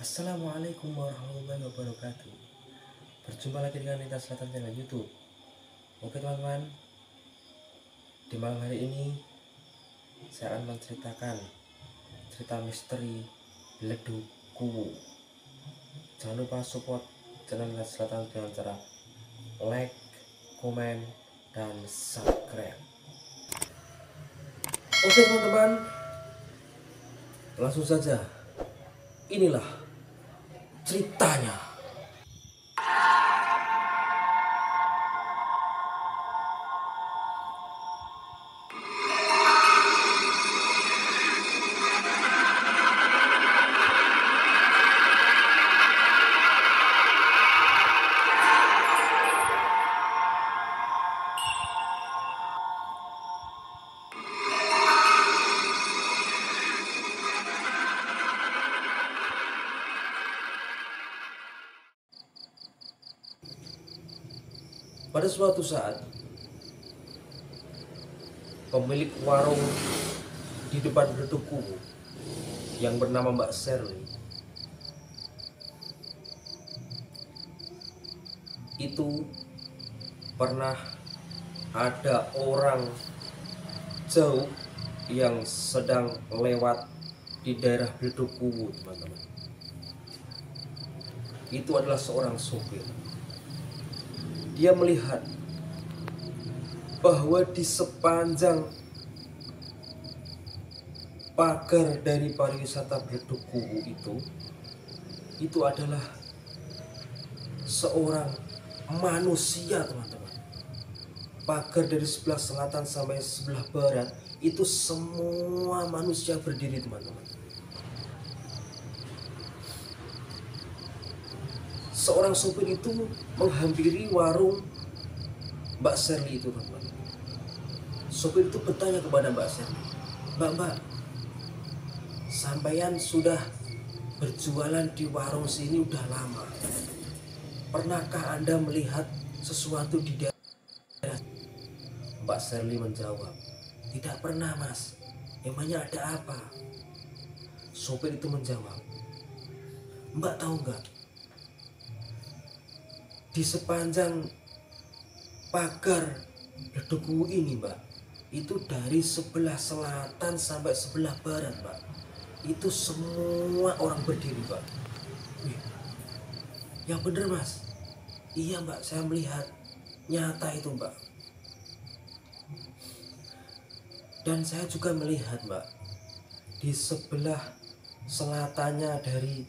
Assalamualaikum warahmatullahi wabarakatuh. Berjumpa lagi dengan Lintas Selatan channel YouTube. Oke teman-teman, di malam hari ini saya akan menceritakan cerita misteri Beledug Kuwu. Jangan lupa support channel Lintas Selatan dengan cara like, komen, dan subscribe. Oke teman-teman, langsung saja. Inilah ceritanya. Pada suatu saat, pemilik warung di depan Beledug Kuwu yang bernama Mbak Sherly itu pernah ada orang jauh yang sedang lewat di daerah Beledug Kuwu, teman-teman. Itu adalah seorang sopir. Dia melihat bahwa di sepanjang pagar dari pariwisata Beledug Kuwu itu adalah seorang manusia, teman-teman. Pagar dari sebelah selatan sampai sebelah barat itu semua manusia berdiri, teman-teman. Seorang sopir itu menghampiri warung Mbak Sherly itu, teman-teman. Sopir itu bertanya kepada Mbak Sherly, Mbak, sampeyan sudah berjualan di warung sini udah lama. Pernahkah Anda melihat sesuatu di daerah? Mbak Sherly menjawab, tidak pernah, Mas. Emangnya ada apa? Sopir itu menjawab, Mbak tahu nggak? Di sepanjang pagar Beledug Kuwu ini, Mbak, itu dari sebelah selatan sampai sebelah barat, Mbak, itu semua orang berdiri, Mbak. Wih, yang bener, Mas? Iya, Mbak, saya melihat nyata itu, Mbak. Dan saya juga melihat, Mbak, di sebelah selatannya dari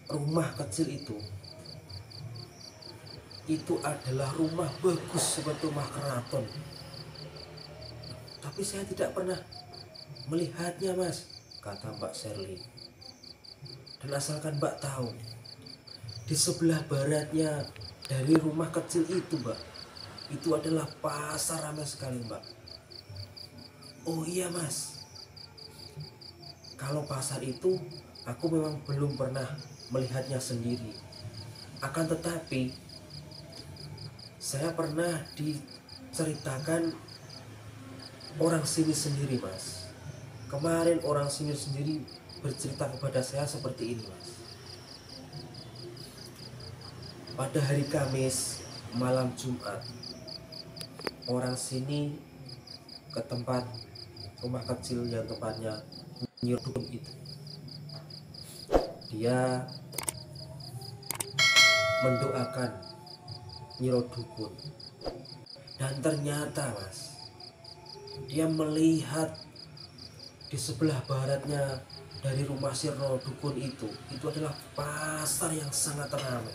rumah kecil itu adalah rumah bagus seperti rumah keraton. Tapi saya tidak pernah melihatnya, Mas, kata Mbak Sherly. Dan asalkan Mbak tahu, di sebelah baratnya dari rumah kecil itu, Mbak, itu adalah pasar ramai sekali, Mbak. Oh iya, Mas, kalau pasar itu aku memang belum pernah melihatnya sendiri. Akan tetapi saya pernah diceritakan orang sini sendiri, Mas. Kemarin orang sini sendiri bercerita kepada saya seperti ini, Mas. Pada hari Kamis malam Jumat, orang sini ke tempat rumah kecil yang tempatnya Nyi Ro Dukun itu. Dia mendoakan Nyi Ro Dukun. Dan ternyata, Mas, dia melihat di sebelah baratnya dari rumah si Ro Dukun itu adalah pasar yang sangat ramai.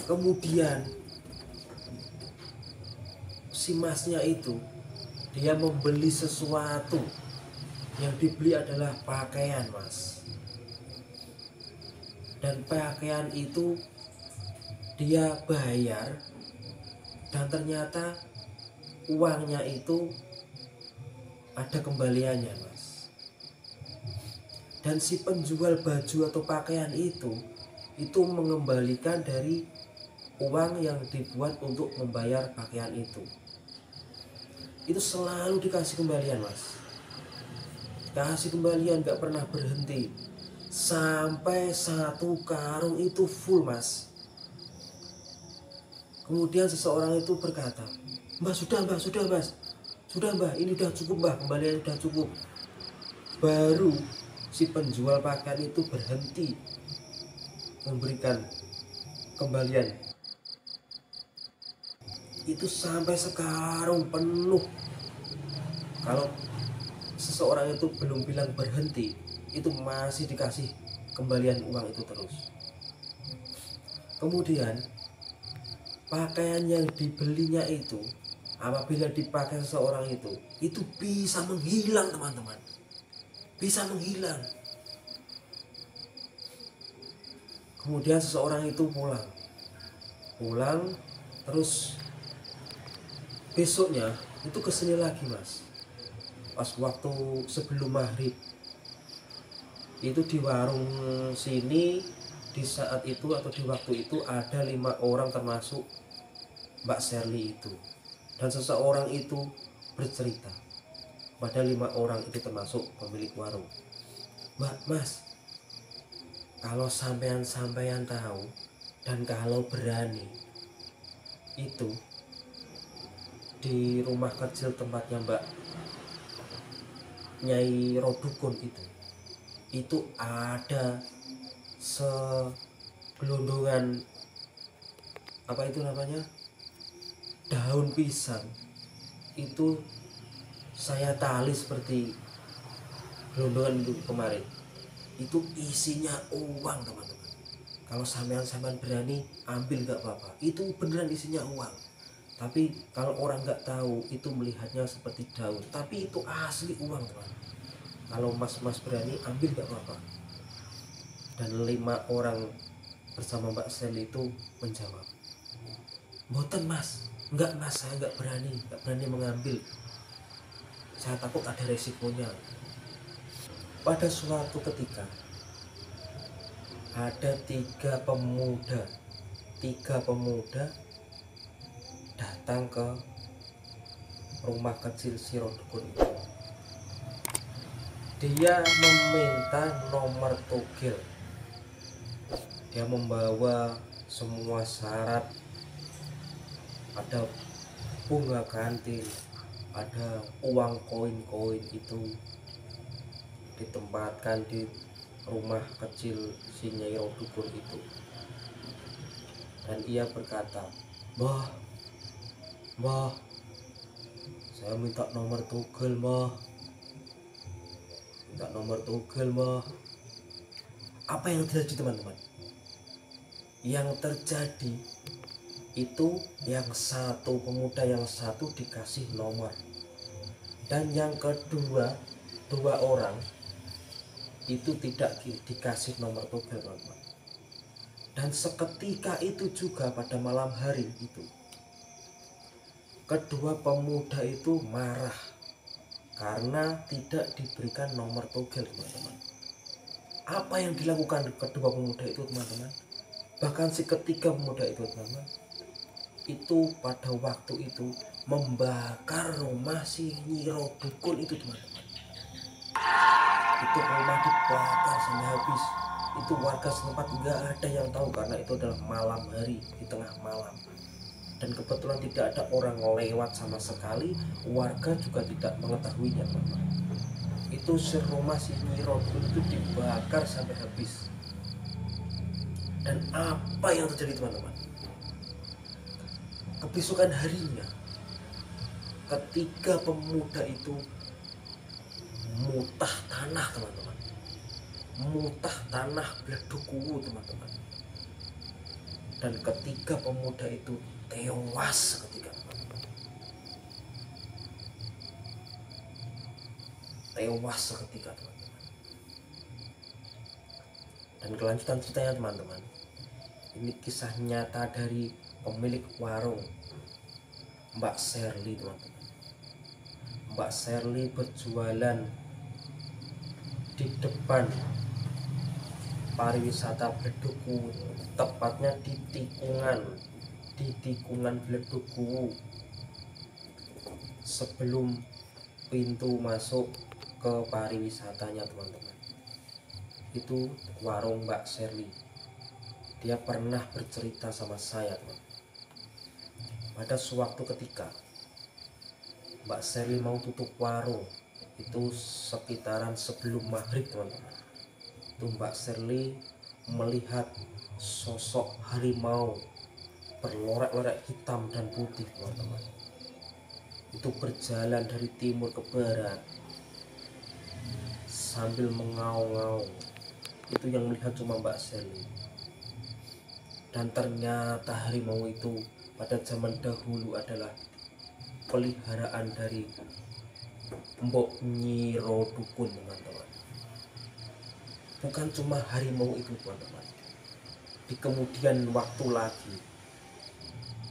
Kemudian si masnya itu dia membeli sesuatu, yang dibeli adalah pakaian, Mas. Dan pakaian itu dia bayar, dan ternyata uangnya itu ada kembaliannya, Mas. Dan si penjual baju atau pakaian itu mengembalikan dari uang yang dibuat untuk membayar pakaian itu selalu dikasih kembalian, Mas. Kasih kembalian, gak pernah berhenti. sampai 1 karung itu full, Mas. Kemudian seseorang itu berkata, "Mbah, sudah mbah, sudah mas, sudah mbah, ini udah cukup mbah, kembalian udah cukup." Baru si penjual pakaian itu berhenti memberikan kembalian. Itu sampai sekarung penuh. Kalau seseorang itu belum bilang berhenti, itu masih dikasih kembalian uang itu terus. Kemudian pakaian yang dibelinya itu apabila dipakai seseorang itu bisa menghilang, teman-teman. Bisa menghilang. Kemudian seseorang itu pulang terus besoknya itu kesini lagi, Mas. Pas waktu sebelum maghrib itu di warung sini, di saat itu atau di waktu itu ada 5 orang termasuk Mbak Sherly itu. Dan seseorang itu bercerita pada 5 orang itu termasuk pemilik warung, "Mbak, Mas, kalau sampean tahu dan kalau berani, itu di rumah kecil tempatnya Mbak Nyai Rodukun itu ada segelondongan apa itu namanya, daun pisang. Itu saya tali seperti gelondongan itu kemarin. Itu isinya uang, teman-teman. Kalau sampean berani ambil gak apa-apa, itu beneran isinya uang. Tapi kalau orang nggak tahu itu melihatnya seperti daun, tapi itu asli uang, teman. Kalau mas berani ambil gak apa-apa." Dan 5 orang bersama Mbak Sherly itu menjawab, "Mboten mas, enggak mas, saya nggak berani mengambil, saya takut ada resikonya." Pada suatu ketika ada tiga pemuda datang ke rumah kecil si Rodukun itu. Dia meminta nomor togel. Dia membawa semua syarat, ada bunga kantin, ada uang koin-koin itu ditempatkan di rumah kecil si Nyai Rodukun itu. Dan ia berkata, Mbah, saya minta nomor togel, Mbah. Minta nomor togel, Mbah." Apa yang terjadi, teman-teman? Yang terjadi itu yang satu, pemuda yang satu dikasih nomor, dan yang kedua 2 orang itu tidak dikasih nomor togel, teman-teman. Dan seketika itu juga pada malam hari itu, kedua pemuda itu marah karena tidak diberikan nomor togel, teman-teman. Apa yang dilakukan kedua pemuda itu, teman-teman? Bahkan si ketiga pemuda itu, teman-teman, itu pada waktu itu membakar rumah si Nyi Rodukun itu, teman-teman. Itu rumah dibakar sampai habis. Itu warga setempat nggak ada yang tahu karena itu adalah malam hari, di tengah malam. Dan kebetulan tidak ada orang lewat sama sekali, warga juga tidak mengetahuinya, teman-teman. Itu rumah si Nyi Rodukun itu dibakar sampai habis. Dan apa yang terjadi, teman-teman? Kebesokan harinya, ketiga pemuda itu mutah tanah, teman-teman. Mutah tanah Bledukuwu, teman-teman. Dan ketiga pemuda itu tewas seketika, teman-teman. Tewas seketika, teman-teman. Dan kelanjutan ceritanya, teman-teman, ini kisah nyata dari pemilik warung Mbak Sherly, teman-teman. Mbak Sherly berjualan di depan pariwisata Bledukuwu, tepatnya di tikungan Bledukuwu, sebelum pintu masuk ke pariwisatanya, teman-teman. itu warung Mbak Sherly. Dia pernah bercerita sama saya, teman. Pada suatu ketika Mbak Sherly mau tutup warung, itu sekitaran sebelum maghrib, teman-teman. Itu Mbak Sherly melihat sosok harimau berlorek-lorek hitam dan putih, teman-teman. Itu berjalan dari timur ke barat sambil mengaung-ngaung. Itu yang melihat cuma Mbak Sherly. Dan ternyata harimau itu pada zaman dahulu adalah peliharaan dari Mbok Nyiro Dukun, teman-teman. Bukan cuma harimau itu, teman-teman. Di kemudian waktu lagi,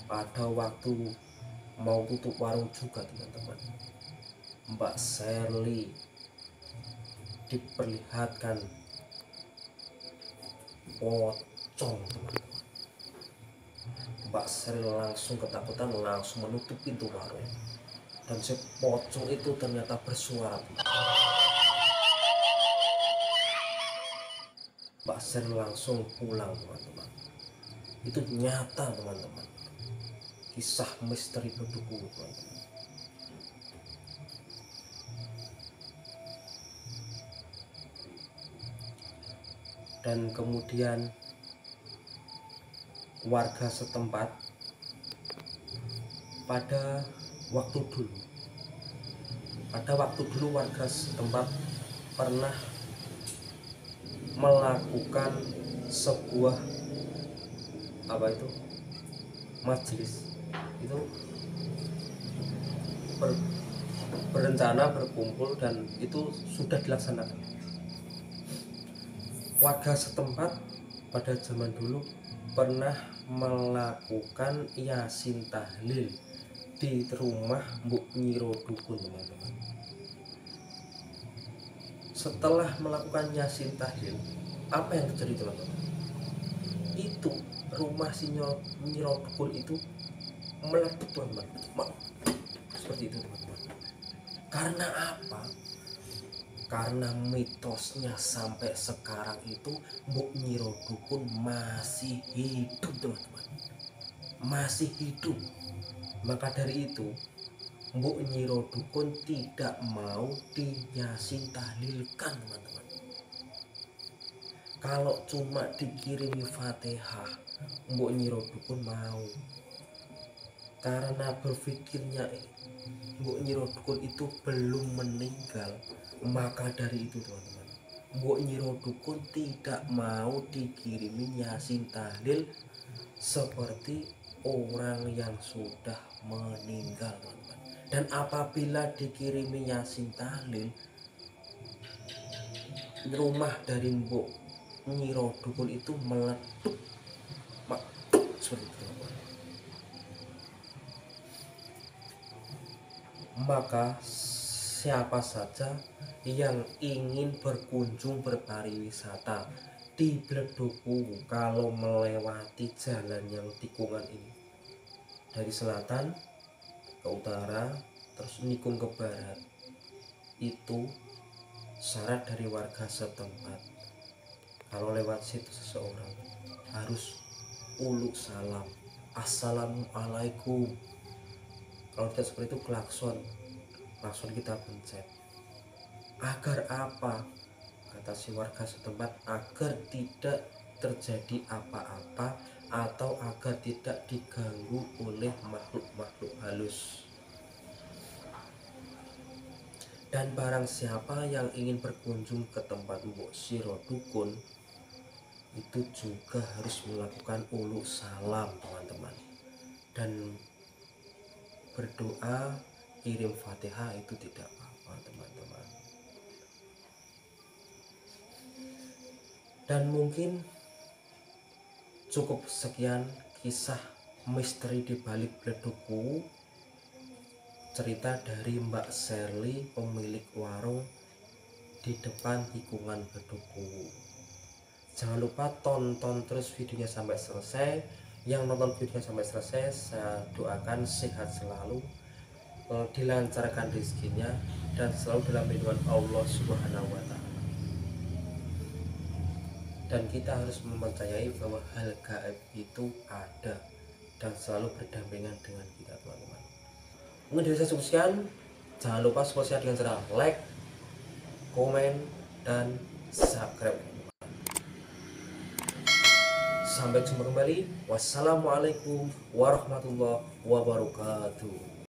pada waktu mau tutup warung juga, teman-teman, Mbak Sherly diperlihatkan pocong, teman-teman. Mbak Sherly langsung ketakutan, langsung menutup pintu warung. Dan si pocong itu ternyata bersuara, teman-teman. Mbak Sherly langsung pulang, teman-teman. Itu nyata, teman-teman. Kisah misteri Bedugul, teman-teman. Dan kemudian warga setempat pada waktu dulu warga setempat pernah melakukan sebuah majelis. Itu berencana berkumpul dan itu sudah dilaksanakan. Warga setempat pada zaman dulu pernah melakukan yasin tahlil di rumah Mbok Nyiro Dukun, teman-teman. Setelah melakukan yasin tahlil, apa yang terjadi, teman-teman? Itu rumah si Nyiro Dukun itu meletup, teman-teman. Seperti itu, teman-teman. Karena apa? Karena mitosnya sampai sekarang itu Mbok Nyiro Dukun masih hidup, teman-teman. Masih hidup. Maka dari itu Mbok Nyiro Dukun tidak mau diyasin tahlilkan, teman-teman. Kalau cuma dikirimi Fatihah, Mbok Nyiro Dukun mau. Karena berpikirnya Mbok Nyiro Dukun itu belum meninggal. Maka dari itu, teman-teman, Mbok Nyiro Dukun tidak mau dikirimin yasin tahlil seperti orang yang sudah meninggal, teman-teman. Dan apabila dikirimi yasin tahlil, rumah dari Mbok Nyiro Dukun itu meletup seperti itu, teman-teman. Maka siapa saja yang ingin berkunjung berpariwisata di Bledoku, kalau melewati jalan yang tikungan ini dari selatan ke utara terus nikung ke barat, itu syarat dari warga setempat. Kalau lewat situ seseorang harus uluk salam, assalamualaikum. Kalau tidak seperti itu klakson kita pencet. Agar apa? Kata si warga setempat, agar tidak terjadi apa-apa atau agar tidak diganggu oleh makhluk-makhluk halus. Dan barang siapa yang ingin berkunjung ke tempat Mbok Nyiro Dukun, itu juga harus melakukan uluk salam, teman-teman. Dan berdoa, kirim Fatihah itu tidak apa-apa, teman-teman. Dan mungkin cukup sekian kisah misteri di balik Bledoku, cerita dari Mbak Sherly, pemilik warung di depan tikungan Bledoku. Jangan lupa tonton terus videonya sampai selesai. Yang nonton videonya sampai selesai, saya doakan sehat selalu, dilancarkan rezekinya, dan selalu dalam lindungan Allah Subhanahu wa Ta'ala. dan kita harus mempercayai bahwa hal gaib itu ada dan selalu berdampingan dengan kita, teman-teman. Mungkin dari saya cukup sekian. Jangan lupa support saya dengan cara like, komen, dan subscribe. Sampai jumpa kembali. Wassalamualaikum warahmatullahi wabarakatuh.